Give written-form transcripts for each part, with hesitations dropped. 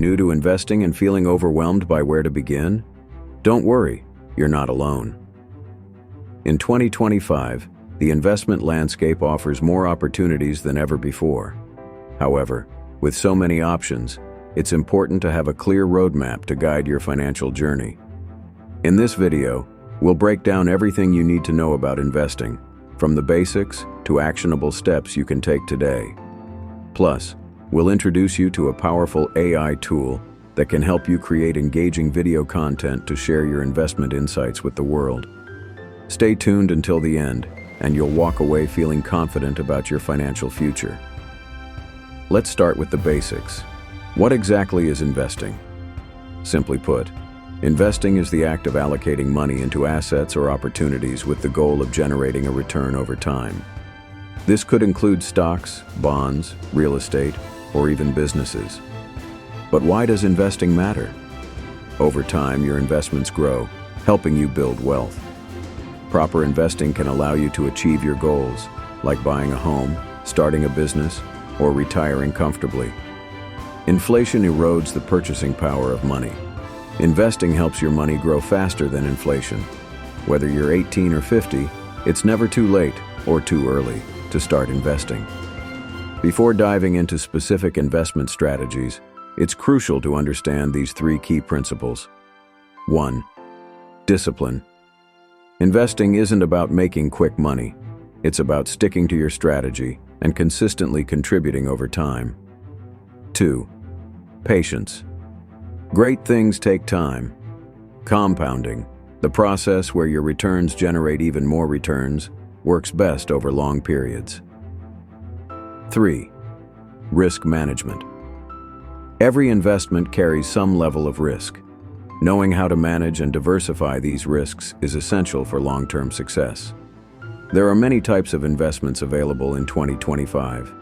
new to investing and feeling overwhelmed by where to begin? Don't worry, you're not alone. In 2025, the investment landscape offers more opportunities than ever before. However, with so many options, it's important to have a clear roadmap to guide your financial journey. In this video, we'll break down everything you need to know about investing, from the basics to actionable steps you can take today. Plus, we'll introduce you to a powerful AI tool that can help you create engaging video content to share your investment insights with the world. Stay tuned until the end, and you'll walk away feeling confident about your financial future. Let's start with the basics. What exactly is investing? Simply put, investing is the act of allocating money into assets or opportunities with the goal of generating a return over time. This could include stocks, bonds, real estate, or even businesses. But why does investing matter? Over time, your investments grow, helping you build wealth. Proper investing can allow you to achieve your goals, like buying a home, starting a business, or retiring comfortably. Inflation erodes the purchasing power of money. Investing helps your money grow faster than inflation. Whether you're 18 or 50, it's never too late or too early to start investing. Before diving into specific investment strategies, it's crucial to understand these three key principles. 1. Discipline. Investing isn't about making quick money. It's about sticking to your strategy and consistently contributing over time. 2. Patience. Great things take time. Compounding, the process where your returns generate even more returns, works best over long periods. 3. Risk management. Every investment carries some level of risk. Knowing how to manage and diversify these risks is essential for long-term success. There are many types of investments available in 2025.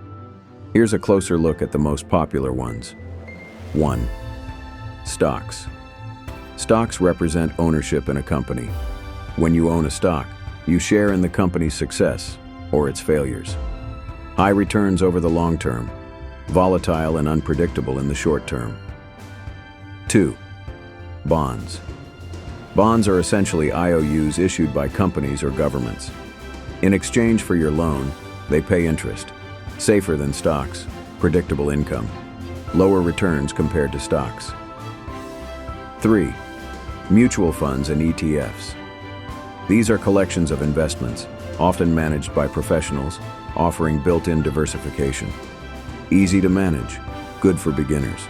Here's a closer look at the most popular ones. 1. Stocks. Stocks represent ownership in a company. When you own a stock, you share in the company's success or its failures. High returns over the long term, volatile and unpredictable in the short term. 2. Bonds. Bonds are essentially IOUs issued by companies or governments. In exchange for your loan, they pay interest. Safer than stocks, predictable income, lower returns compared to stocks. 3. Mutual funds and ETFs. These are collections of investments, often managed by professionals, offering built-in diversification. Easy to manage, good for beginners.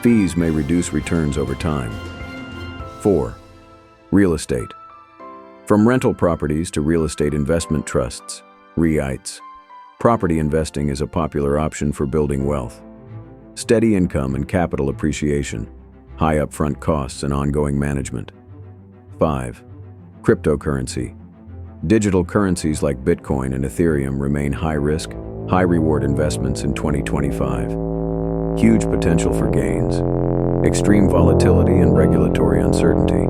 Fees may reduce returns over time. 4. Real estate. From rental properties to real estate investment trusts, REITs, property investing is a popular option for building wealth. Steady income and capital appreciation, high upfront costs and ongoing management. 5. Cryptocurrency. Digital currencies like Bitcoin and Ethereum remain high-risk, high-reward investments in 2025. Huge potential for gains, extreme volatility and regulatory uncertainty.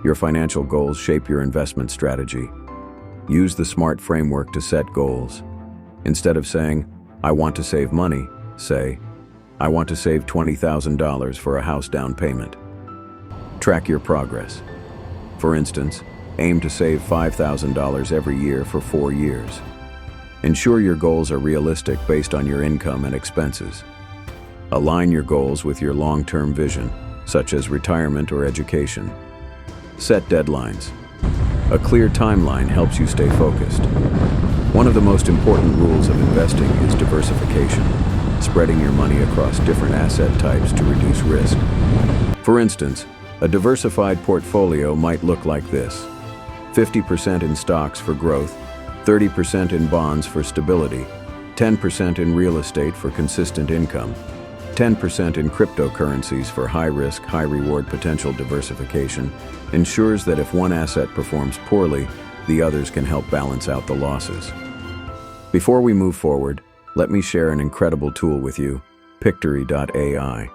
Your financial goals shape your investment strategy. Use the SMART framework to set goals. Instead of saying, "I want to save money," say, "I want to save $20,000 for a house down payment." Track your progress. For instance, aim to save $5,000 every year for 4 years. Ensure your goals are realistic based on your income and expenses. Align your goals with your long-term vision, such as retirement or education. Set deadlines. A clear timeline helps you stay focused. One of the most important rules of investing is diversification, spreading your money across different asset types to reduce risk. For instance, a diversified portfolio might look like this: 50% in stocks for growth, 30% in bonds for stability, 10% in real estate for consistent income, 10% in cryptocurrencies for high-risk, high-reward potential. Diversification ensures that if one asset performs poorly, the others can help balance out the losses. Before we move forward, let me share an incredible tool with you, Pictory.ai.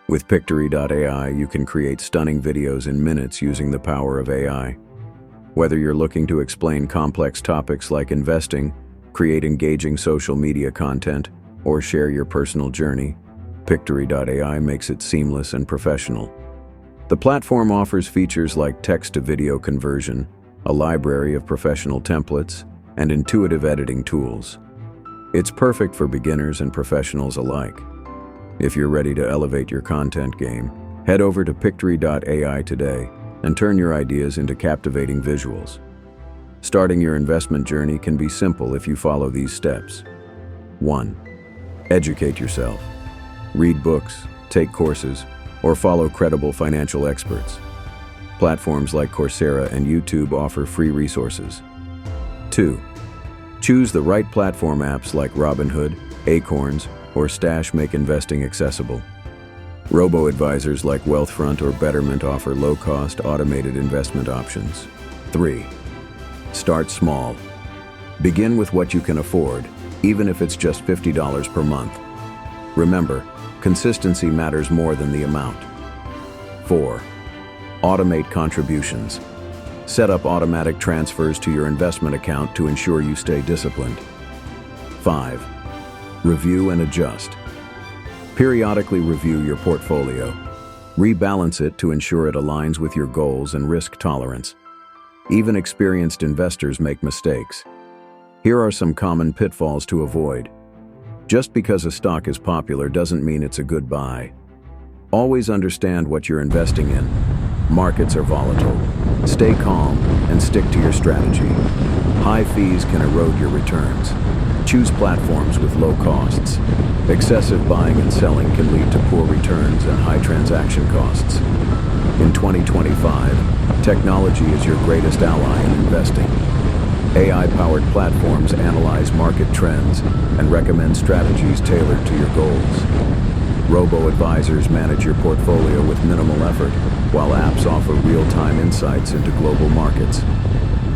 With Pictory.ai, you can create stunning videos in minutes using the power of AI. Whether you're looking to explain complex topics like investing, create engaging social media content, or share your personal journey, Pictory.ai makes it seamless and professional. The platform offers features like text-to-video conversion, a library of professional templates, and intuitive editing tools. It's perfect for beginners and professionals alike. If you're ready to elevate your content game, head over to Pictory.ai today and turn your ideas into captivating visuals. Starting your investment journey can be simple if you follow these steps. 1. Educate yourself. Read books, take courses, or follow credible financial experts. Platforms like Coursera and YouTube offer free resources. 2. Choose the right platform. Apps like Robinhood, Acorns, or Stash make investing accessible. Robo-advisors like Wealthfront or Betterment offer low-cost, automated investment options. 3. Start small. Begin with what you can afford, even if it's just $50 per month. Remember, consistency matters more than the amount. 4. Automate contributions. Set up automatic transfers to your investment account to ensure you stay disciplined. 5. Review and adjust. Periodically review your portfolio. Rebalance it to ensure it aligns with your goals and risk tolerance. Even experienced investors make mistakes. Here are some common pitfalls to avoid. Just because a stock is popular doesn't mean it's a good buy. Always understand what you're investing in. Markets are volatile. Stay calm and stick to your strategy. High fees can erode your returns. Choose platforms with low costs. Excessive buying and selling can lead to poor returns and high transaction costs. In 2025, technology is your greatest ally in investing. AI-powered platforms analyze market trends and recommend strategies tailored to your goals. Robo-advisors manage your portfolio with minimal effort, while apps offer real-time insights into global markets.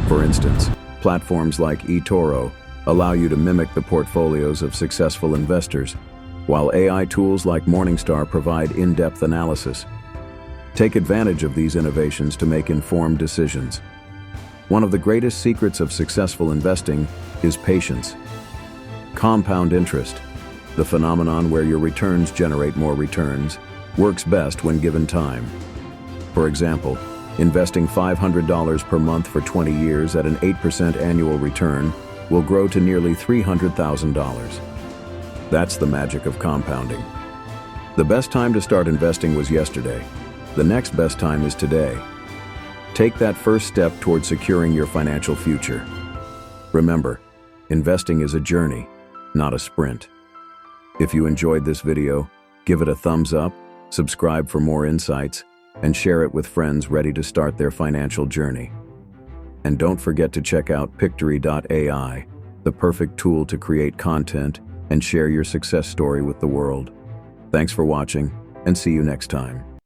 For instance, platforms like eToro allow you to mimic the portfolios of successful investors, while AI tools like Morningstar provide in-depth analysis. Take advantage of these innovations to make informed decisions. One of the greatest secrets of successful investing is patience. Compound interest, the phenomenon where your returns generate more returns, works best when given time. For example, investing $500 per month for 20 years at an 8% annual return will grow to nearly $300,000. That's the magic of compounding. The best time to start investing was yesterday. The next best time is today. Take that first step toward securing your financial future. Remember, investing is a journey, not a sprint. If you enjoyed this video, give it a thumbs up, subscribe for more insights, and share it with friends ready to start their financial journey. And don't forget to check out Pictory.ai, the perfect tool to create content and share your success story with the world. Thanks for watching, and see you next time.